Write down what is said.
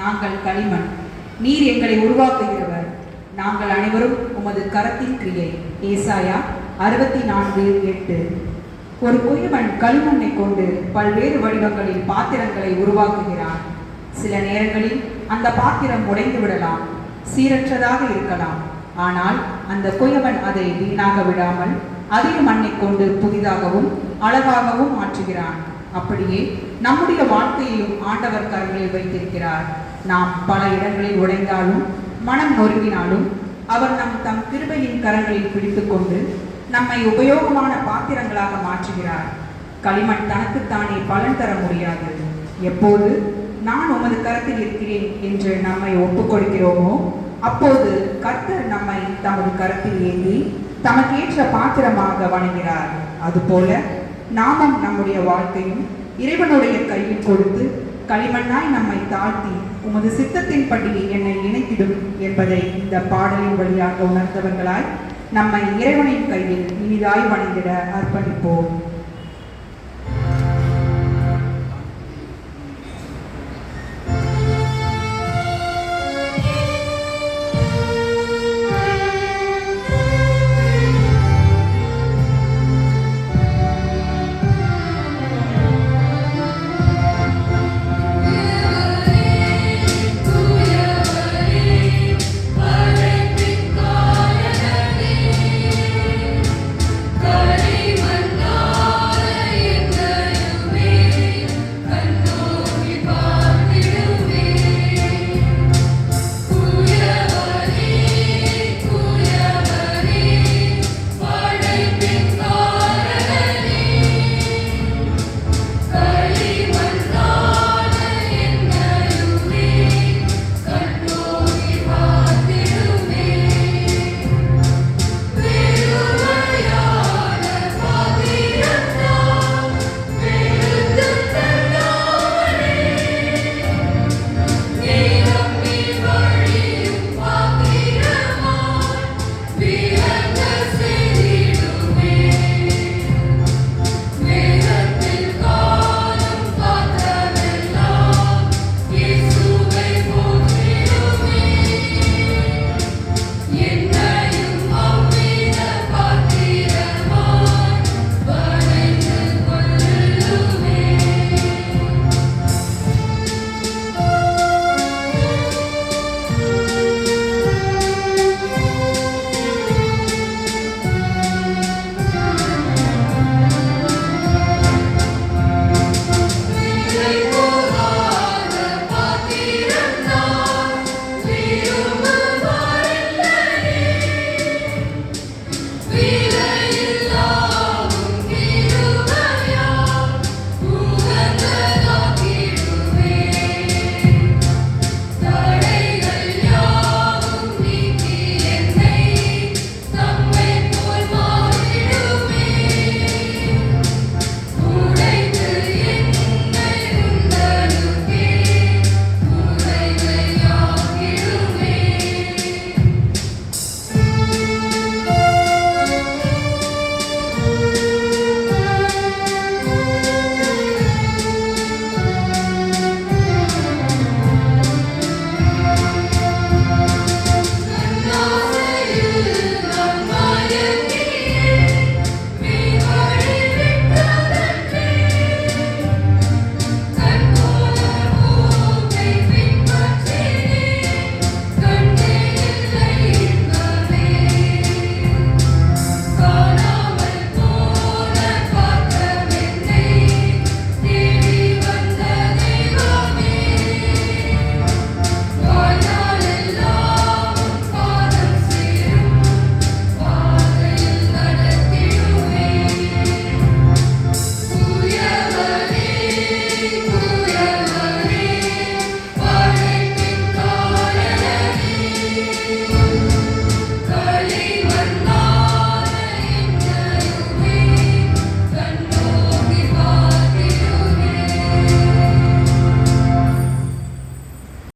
நாங்கள் களிமண், நீர் எங்களை உருவாக்குகிறவர், நாங்கள் அனைவரும் உமது கரத்தின் கிரியை. ஏசாயா 64:8. ஒரு குயவன் களிமண்ணை கொண்டு பல்வேறு வடிவங்களில் பாத்திரங்களை உருவாக்குகிறான். சில நேரங்களில் அந்த பாத்திரம் உடைந்து விடலாம், சீரற்றதாக இருக்கலாம். ஆனால் அந்த குயவன் அதை வீணாக விடாமல் அதே மண்ணை கொண்டு புதிதாகவும் அழகாகவும் மாற்றுகிறான். அப்படியே நம்முடைய வாழ்க்கையையும் ஆண்டவர் கரங்களில் வைத்திருக்கிறார். நாம் பல இடங்களில் உடைந்தாலும் மனம் நொறுங்கினாலும் அவர் தம் கிருபையின் கரங்களில் பிடித்துக்கொண்டு நம்மை உபயோகமான பாத்திரங்களாக மாற்றுகிறார். களிமண் தனக்குத்தானே பலன் தர முடியாது. எப்போது நான் உமது கரத்தில் இருக்கிறேன் என்று நம்மை ஒப்புக் கொடுக்கிறோமோ அப்போது கர்த்தர் நம்மை தமது கரத்தில் ஏந்தி தமக்கேற்ற பாத்திரமாக வணங்குகிறார். அதுபோல நாமும் நம்முடைய வாழ்க்கையும் இறைவனுடைய கையில் கொடுத்து களிமண்ணாய் நம்மை தாழ்த்தி உமது சித்தத்தின்படி என்னை இணைத்திடும் என்பதை இந்த பாடலின் வழியாக உணர்ந்தவர்களாய் நம்மை இறைவனின் கையில் இனிதாய் வணங்கிட அர்ப்பணிப்போம்.